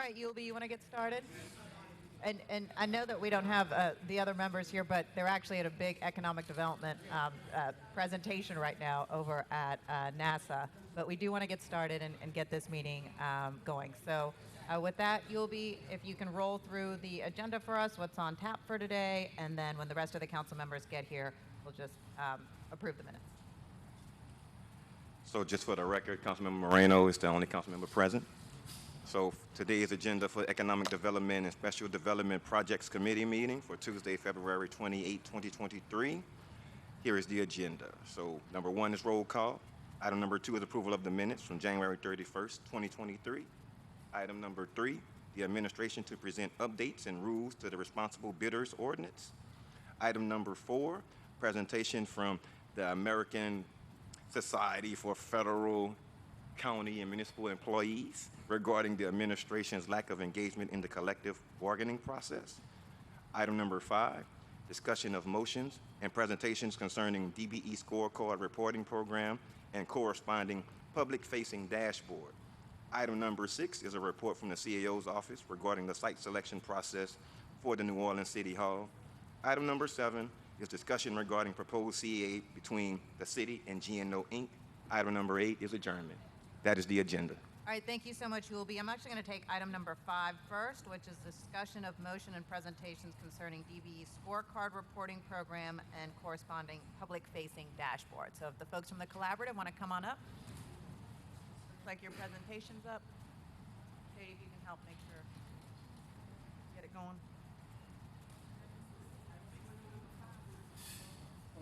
right, Yulby, you want to get started? And I know that we don't have the other members here, but they're actually at a big economic development presentation right now over at NASA. But we do want to get started and get this meeting going. So with that, Yulby, if you can roll through the agenda for us, what's on tap for today, and then when the rest of the council members get here, we'll just approve the minutes. So just for the record, Councilmember Moreno is the only council member present. So today's agenda for Economic Development and Special Development Projects Committee meeting for Tuesday, February 28, 2023. Here is the agenda. So number 1 is roll call. Item number 2 is approval of the minutes from January 31st, 2023. Item number 3, the administration to present updates and rules to the responsible bidders ordinance. Item number 4, presentation from the American Society for Federal, County, and Municipal Employees regarding the administration's lack of engagement in the collective bargaining process. Item number 5, discussion of motions and presentations concerning DBE scorecard reporting program and corresponding public-facing dashboard. Item number 6 is a report from the CAO's office regarding the site selection process for the New Orleans City Hall. Item number 7 is discussion regarding proposed CAA between the city and GNO Inc. Item number 8 is adjournment. That is the agenda. All right, thank you so much, Yulby. I'm actually going to take item number 5 first, which is discussion of motion and presentations concerning DBE scorecard reporting program and corresponding public-facing dashboard. So if the folks from the Collaborative want to come on up. Looks like your presentation's up. Katie, if you can help make sure, get it going.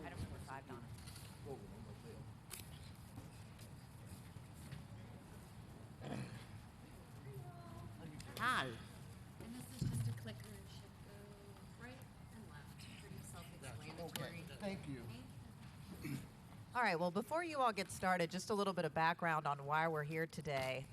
Item number 5, Donna. Hi. And this is just a clicker. It should go right and left. Pretty self-explanatory. Thank you. All right, well, before you all get started, just a little bit of background on why we're here today.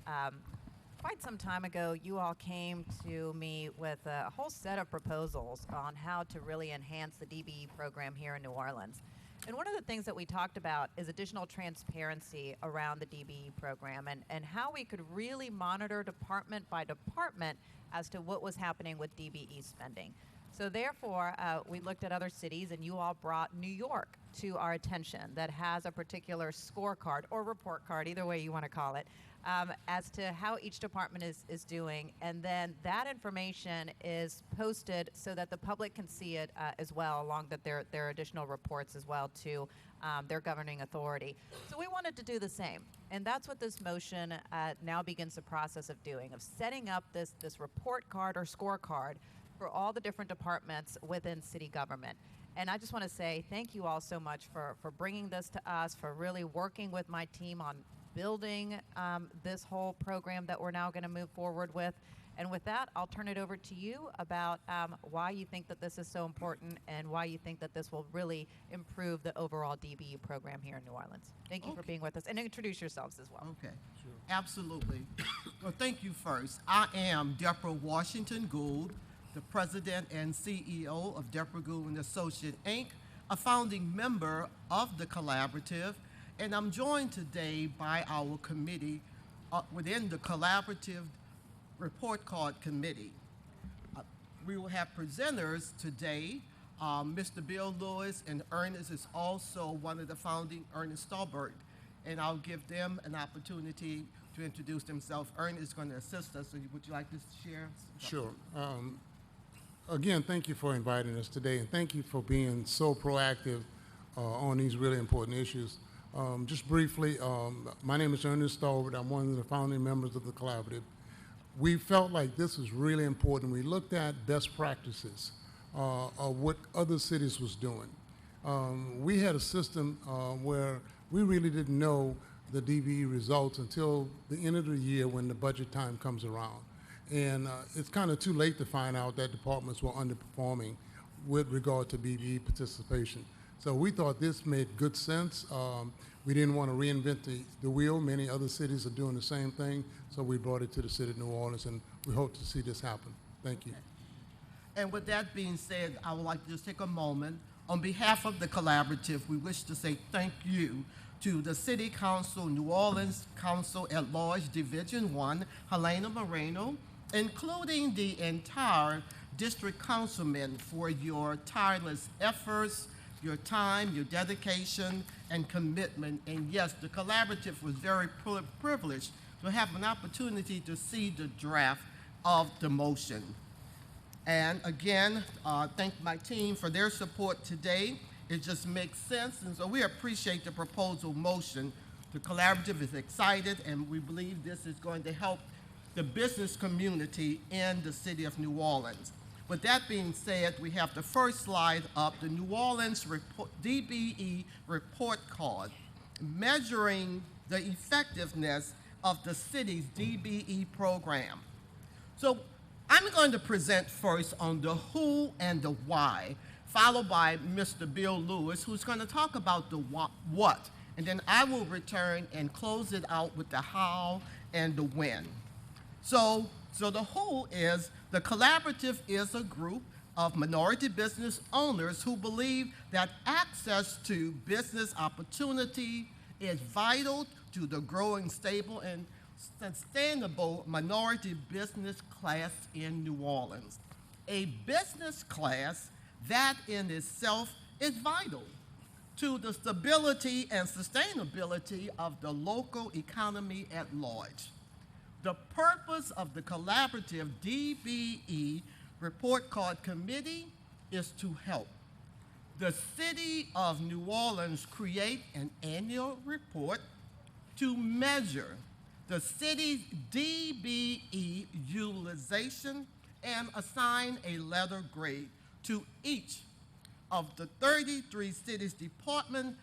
Quite some time ago, you all came to me with a whole set of proposals on how to really enhance the DBE program here in New Orleans. And one of the things that we talked about is additional transparency around the DBE program and how we could really monitor department by department as to what was happening with DBE spending. So therefore, we looked at other cities, and you all brought New York to our attention that has a particular scorecard or report card, either way you want to call it, as to how each department is doing. And then that information is posted so that the public can see it as well, along with their additional reports as well to their governing authority. So we wanted to do the same. And that's what this motion now begins the process of doing, of setting up this report card or scorecard for all the different departments within city government. And I just want to say thank you all so much for bringing this to us, for really working with my team on building this whole program that we're now going to move forward with. And with that, I'll turn it over to you about why you think that this is so important and why you think that this will really improve the overall DBE program here in New Orleans. Thank you for being with us. And introduce yourselves as well. Okay. Sure. Absolutely. Well, thank you first. I am Deborah Washington Gould, the president and CEO of Deborah Gould and Associate Inc., a founding member of the Collaborative, and I'm joined today by our committee within the Collaborative Report Card Committee. We will have presenters today. Mr. Bill Lewis, and Ernest is also one of the founding, Ernest Stolberg, and I'll give them an opportunity to introduce themselves. Ernest is going to assist us. So would you like to share? Sure. Again, thank you for inviting us today, and thank you for being so proactive on these really important issues. Just briefly, my name is Ernest Stolberg. I'm one of the founding members of the Collaborative. We felt like this was really important. We looked at best practices of what other cities was doing. We had a system where we really didn't know the DBE results until the end of the year when the budget time comes around. And it's kind of too late to find out that departments were underperforming with regard to DBE participation. So we thought this made good sense. We didn't want to reinvent the wheel. Many other cities are doing the same thing. So we brought it to the city of New Orleans, and we hope to see this happen. Thank you. And with that being said, I would like to just take a moment. On behalf of the Collaborative, we wish to say thank you to the City Council, New Orleans Council at Large Division 1, Helena Moreno, including the entire district councilmen for your tireless efforts, your time, your dedication, and commitment. And yes, the collaborative was very privileged to have an opportunity to see the draft of the motion. And again, thank my team for their support today. It just makes sense, and so we appreciate the proposal motion. The collaborative is excited, and we believe this is going to help the business community in the city of New Orleans. With that being said, we have the first slide up, the New Orleans DBE Report Card, measuring the effectiveness of the city's DBE program. So I'm going to present first on the who and the why, followed by Mr. Bill Lewis, who's going to talk about the what, and then I will return and close it out with the how and the when. So the who is, the collaborative is a group of minority business owners who believe that access to business opportunity is vital to the growing, stable, and sustainable minority business class in New Orleans. A business class that in itself is vital to the stability and sustainability of the local economy at large. The purpose of the Collaborative DBE Report Card Committee is to help the City of New Orleans create an annual report to measure the city's DBE utilization and assign a letter grade to each of the 33 cities departments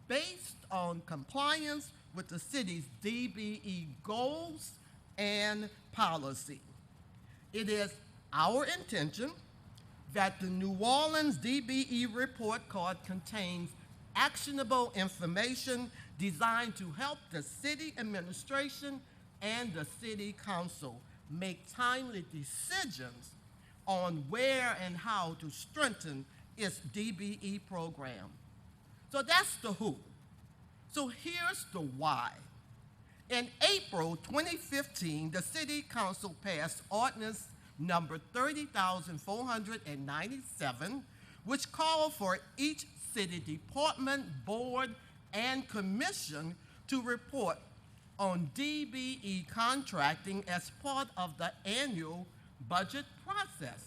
based on compliance with the city's DBE goals and policy. It is our intention that the New Orleans DBE Report Card contains actionable information designed to help the city administration and the city council make timely decisions on where and how to strengthen its DBE program. So that's the who. So here's the why. In April 2015, the City Council passed Ordinance Number 30,497, which called for each city department, board, and commission to report on DBE contracting as part of the annual budget process.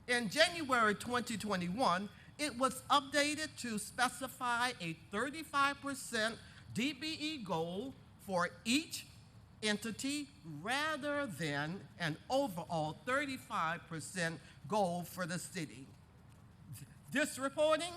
In January 2021, it was updated to specify a 35% DBE goal for each entity rather than an overall 35% goal for the city. This reporting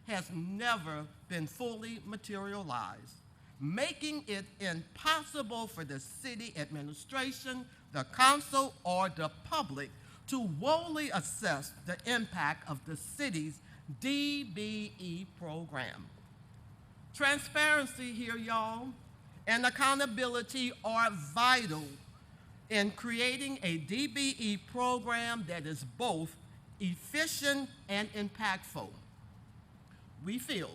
has never been fully materialized, making it impossible for the city administration, the council, or the public to wholly assess the impact of the city's DBE program. Transparency here, y'all, and accountability are vital in creating a DBE program that is both efficient and impactful. We feel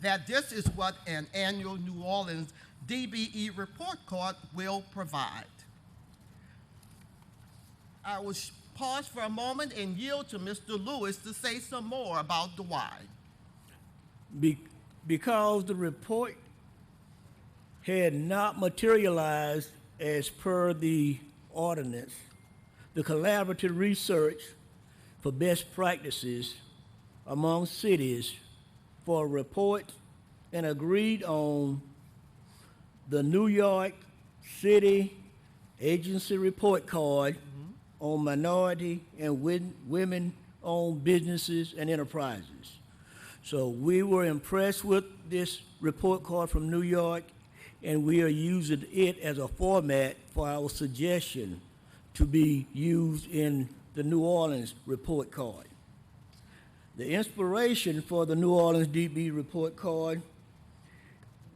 that this is what an annual New Orleans DBE report card will provide. I will pause for a moment and yield to Mr. Lewis to say some more about the why. Because the report had not materialized as per the ordinance, the collaborative research for best practices among cities for a report and agreed on the New York City Agency Report Card on minority and women-owned businesses and enterprises. So we were impressed with this report card from New York, and we are using it as a format for our suggestion to be used in the New Orleans report card. The inspiration for the New Orleans DBE report card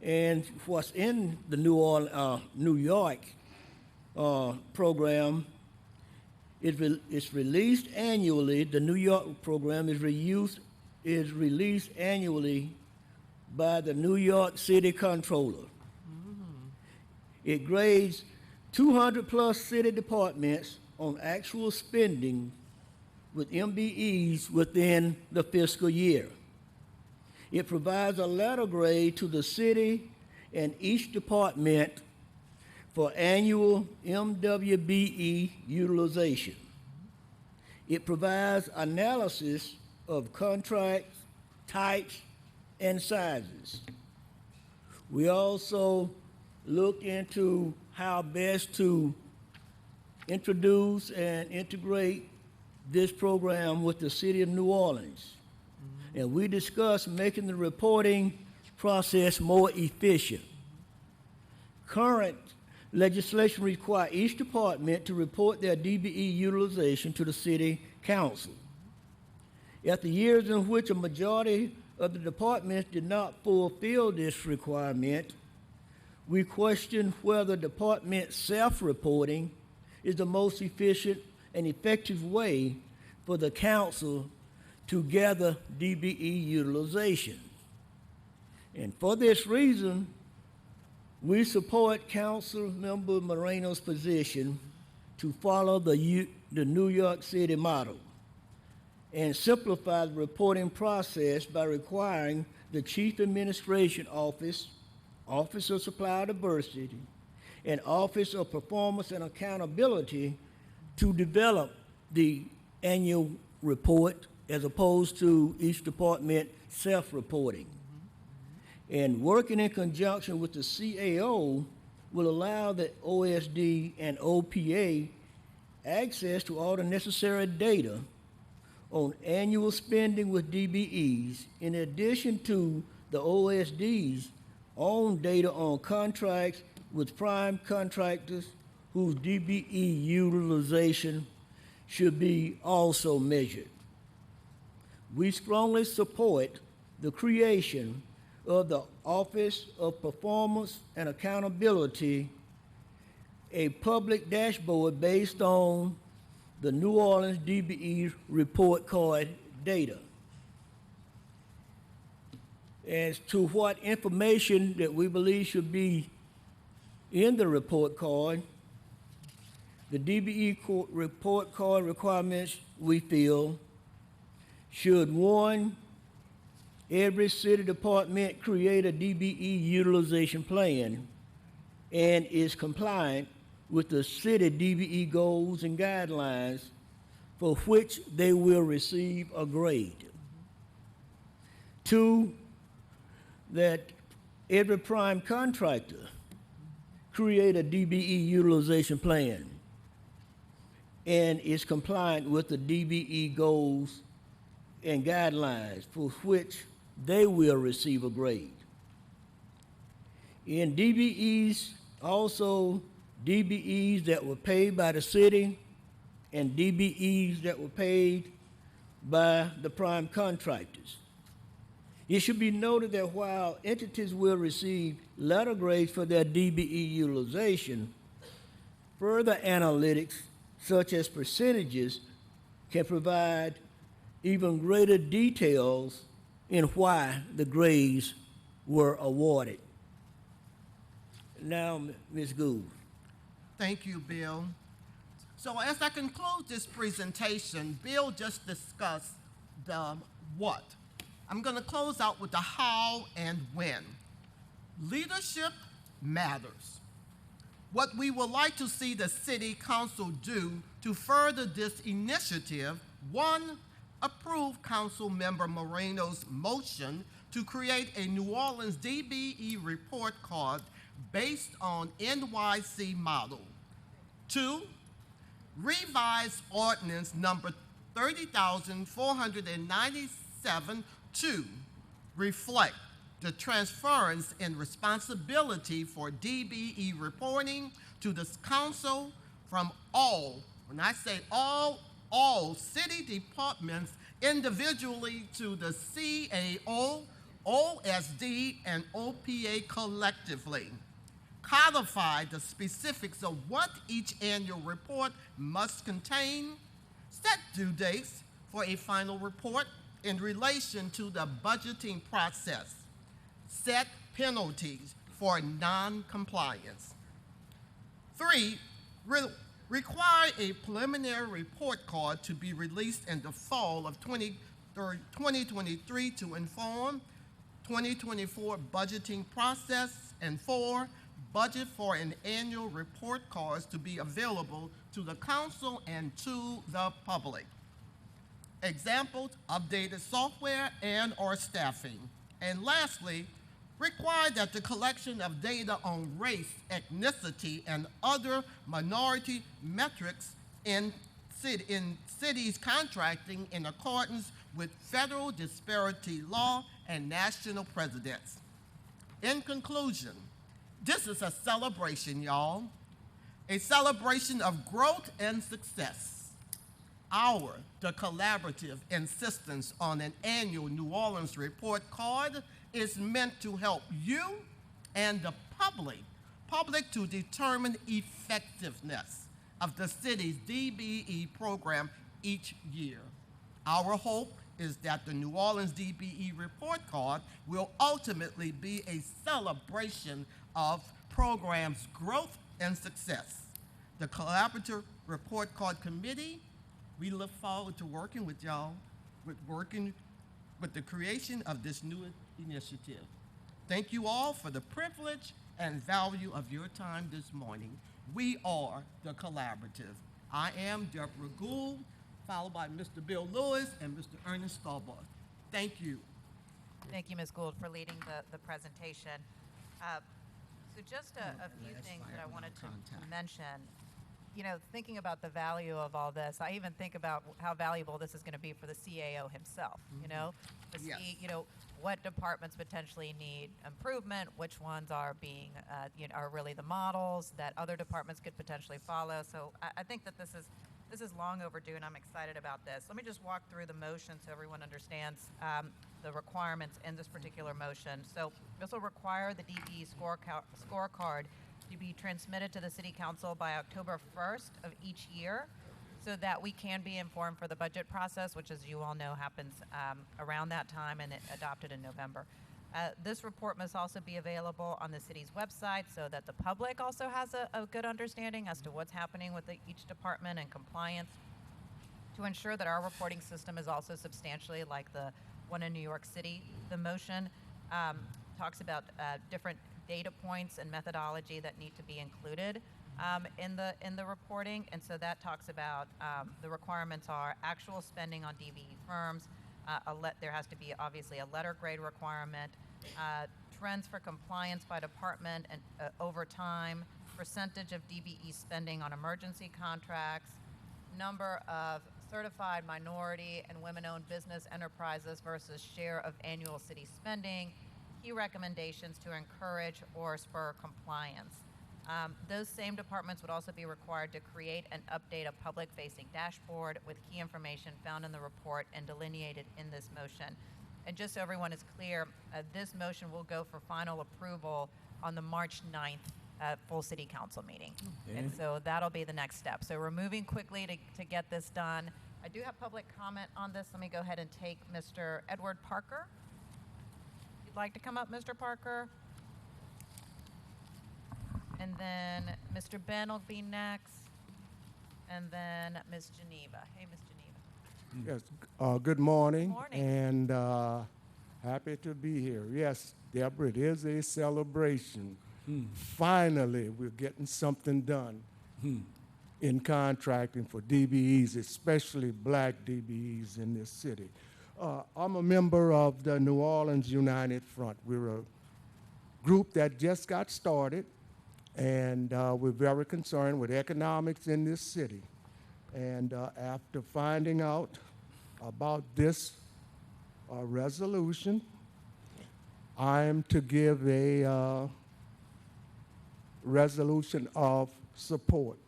and what's in the New York program it's released annually. The New York program is released annually by the New York City Controller. It grades 200+ city departments on actual spending with MBEs within the fiscal year. It provides a letter grade to the city and each department for annual MWBE utilization. It provides analysis of contracts, types, and sizes. We also look into how best to introduce and integrate this program with the city of New Orleans. And we discussed making the reporting process more efficient. Current legislation requires each department to report their DBE utilization to the city council. After years in which a majority of the departments did not fulfill this requirement, we question whether department self-reporting is the most efficient and effective way for the council to gather DBE utilization. And for this reason, we support Council Member Moreno's position to follow the New York City model and simplify the reporting process by requiring the Chief Administration Office, Office of Supplier Diversity, and Office of Performance and Accountability to develop the annual report as opposed to each department self-reporting. And working in conjunction with the CAO will allow the OSD and OPA access to all the necessary data on annual spending with DBEs, in addition to the OSD's own data on contracts with prime contractors whose DBE utilization should be also measured. We strongly support the creation of the Office of Performance and Accountability, a public dashboard based on the New Orleans DBE Report Card data. As to what information that we believe should be in the report card, the DBE report card requirements, we feel, should, one, every city department create a DBE utilization plan and is compliant with the city DBE goals and guidelines for which they will receive a grade. Two, that every prime contractor create a DBE utilization plan and is compliant with the DBE goals and guidelines for which they will receive a grade. In DBEs, also DBEs that were paid by the city and DBEs that were paid by the prime contractors. It should be noted that while entities will receive letter grades for their DBE utilization, further analytics, such as percentages, can provide even greater details in why the grades were awarded. Now, Ms. Gould. Thank you, Bill. So as I conclude this presentation, Bill just discussed the what. I'm going to close out with the how and when. Leadership matters. What we would like to see the City Council do to further this initiative: one, approve Council Member Moreno's motion to create a New Orleans DBE report card based on NYC model. Two, revise ordinance number 30,497 to reflect the transference in responsibility for DBE reporting to the council from all, when I say all city departments individually to the CAO, OSD, and OPA collectively. Codify the specifics of what each annual report must contain. Set due dates for a final report in relation to the budgeting process. Set penalties for non-compliance. 3, require a preliminary report card to be released in the fall of 2023 to inform 2024 budgeting process. And 4, budget for an annual report cards to be available to the council and to the public. Examples, updated software and or staffing. And lastly, require that the collection of data on race, ethnicity, and other minority metrics in cities contracting in accordance with federal disparity law and national precedents. In conclusion, this is a celebration, y'all, a celebration of growth and success. The Collaborative insistence on an annual New Orleans report card is meant to help you and the public to determine effectiveness of the city's DBE program each year. Our hope is that the New Orleans DBE report card will ultimately be a celebration of program's growth and success. The Collaborative Report Card Committee, we look forward to working with y'all, with the creation of this new initiative. Thank you all for the privilege and value of your time this morning. We are the Collaborative. I am Deborah Gould, followed by Mr. Bill Lewis and Mr. Ernest Stallworth. Thank you. Thank you, Ms. Gould, for leading the presentation. So just a few things that I wanted to mention. You know, thinking about the value of all this, I even think about how valuable this is going to be for the CAO himself, you know, to see, you know, what departments potentially need improvement, which ones are being, are really the models that other departments could potentially follow. So I think that this is long overdue, and I'm excited about this. Let me just walk through the motion so everyone understands the requirements in this particular motion. So this will require the DBE scorecard to be transmitted to the City Council by October 1st of each year so that we can be informed for the budget process, which, as you all know, happens around that time and adopted in November. This report must also be available on the city's website so that the public also has a good understanding as to what's happening with each department and compliance, to ensure that our reporting system is also substantially like the one in New York City. The motion talks about different data points and methodology that need to be included in the reporting, and so that talks about the requirements are actual spending on DBE firms. There has to be obviously a letter grade requirement, trends for compliance by department and over time, percentage of DBE spending on emergency contracts, number of certified minority and women-owned business enterprises versus share of annual city spending, key recommendations to encourage or spur compliance. Those same departments would also be required to create and update a public-facing dashboard with key information found in the report and delineated in this motion. And just so everyone is clear, this motion will go for final approval on the March 9th full City Council meeting. Okay. And so that'll be the next step. So we're moving quickly to get this done. I do have public comment on this. Let me go ahead and take Mr. Edward Parker. You'd like to come up, Mr. Parker? And then Mr. Ben will be next, and then Ms. Geneva. Hey, Ms. Geneva. Yes, good morning. Good morning. And happy to be here. Yes, Deborah, it is a celebration. Finally, we're getting something done in contracting for DBEs, especially black DBEs in this city. I'm a member of the New Orleans United Front. We're a group that just got started, and we're very concerned with economics in this city. And after finding out about this resolution, I am to give a resolution of support.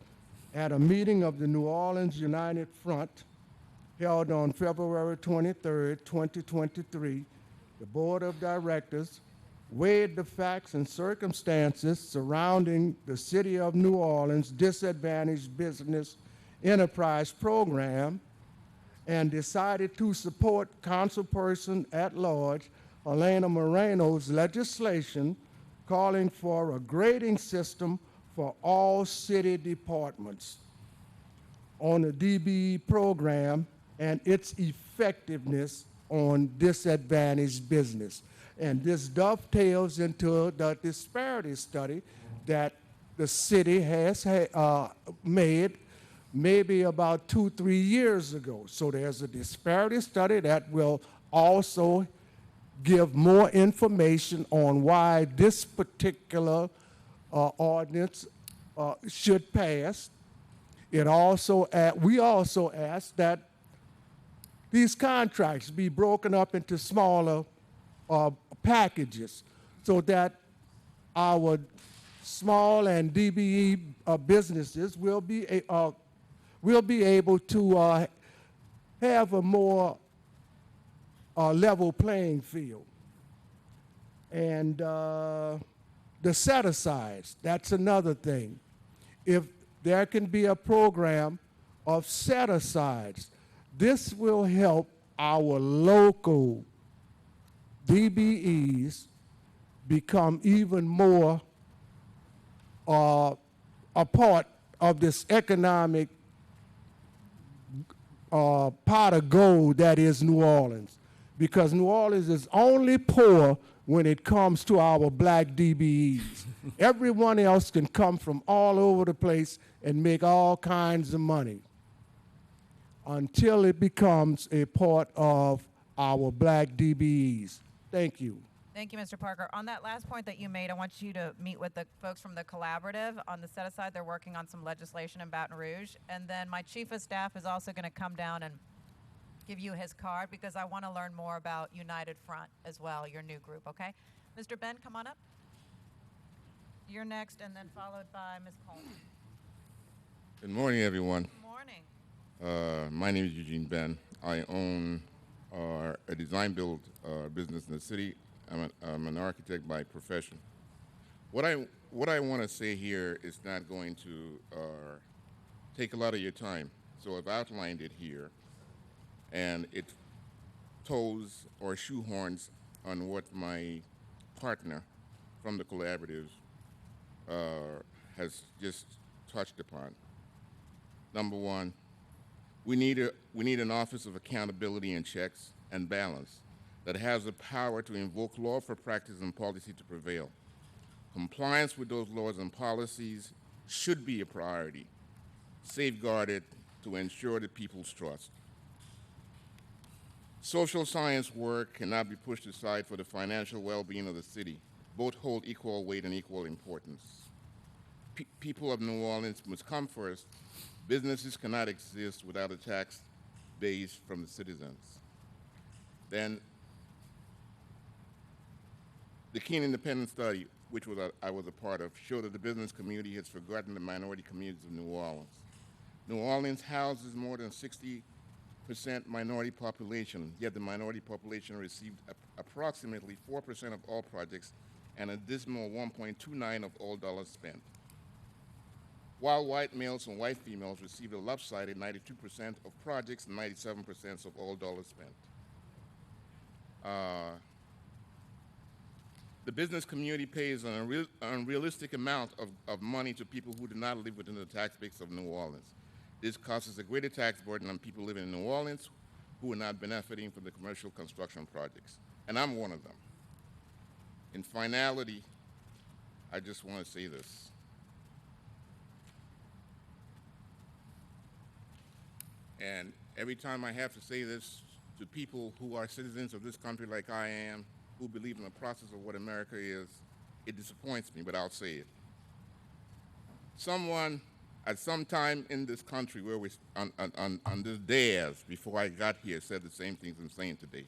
At a meeting of the New Orleans United Front held on February 23rd, 2023, the Board of Directors weighed the facts and circumstances surrounding the City of New Orleans Disadvantaged Business Enterprise Program and decided to support Councilperson at Large Elena Moreno's legislation calling for a grading system for all city departments on the DBE program and its effectiveness on disadvantaged business. And this dovetails into the disparity study that the city has made maybe about 2-3 years ago. So there's a disparity study that will also give more information on why this particular ordinance should pass. It also, we also ask that these contracts be broken up into smaller packages so that our small and DBE businesses will be able to have a more level playing field. And the set-asides, that's another thing. If there can be a program of set-asides, this will help our local DBEs become even more a part of this economic pot of gold that is New Orleans. Because New Orleans is only poor when it comes to our black DBEs. Everyone else can come from all over the place and make all kinds of money until it becomes a part of our black DBEs. Thank you. Thank you, Mr. Parker. On that last point that you made, I want you to meet with the folks from the Collaborative on the set-aside. They're working on some legislation in Baton Rouge. And then my chief of staff is also going to come down and give you his card because I want to learn more about United Front as well, your new group, okay? Mr. Ben, come on up. You're next, and then followed by Ms. Coleman. Good morning, everyone. Good morning. My name is Eugene Ben. I own a design build business in the city. I'm an architect by profession. What I want to say here is not going to take a lot of your time. So I've outlined it here, and it toes or shoehorns on what my partner from the collaborative has just touched upon. Number one, we need an Office of Accountability and Checks and Balance that has the power to invoke law for practice and policy to prevail. Compliance with those laws and policies should be a priority, safeguarded to ensure the people's trust. Social science work cannot be pushed aside for the financial well-being of the city. Both hold equal weight and equal importance. People of New Orleans must come first. Businesses cannot exist without a tax base from the citizens. Then, the Keene Independent Study, which I was a part of, showed that the business community has forgotten the minority communities of New Orleans. New Orleans houses more than 60% minority population, yet the minority population received approximately 4% of all projects and a dismal 1.29% of all dollars spent. While white males and white females received a lopsided 92% of projects and 97% of all dollars spent. The business community pays an unrealistic amount of money to people who do not live within the tax base of New Orleans. This causes a greater tax burden on people living in New Orleans who are not benefiting from the commercial construction projects. And I'm one of them. In finality, I just want to say this. And every time I have to say this to people who are citizens of this country like I am, who believe in the process of what America is, it disappoints me, but I'll say it. Someone at some time in this country where we, on this dais before I got here, said the same things I'm saying today.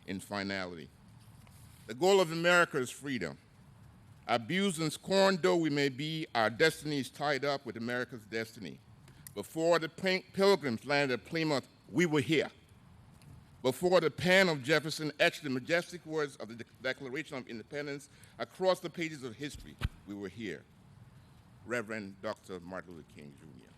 In finality, the goal of America is freedom. Abused and scorned though we may be, our destiny is tied up with America's destiny. Before the Pilgrims landed at Plymouth, we were here. Before the pen of Jefferson etched the majestic words of the Declaration of Independence across the pages of history, we were here. Reverend Dr. Martin Luther King, Jr.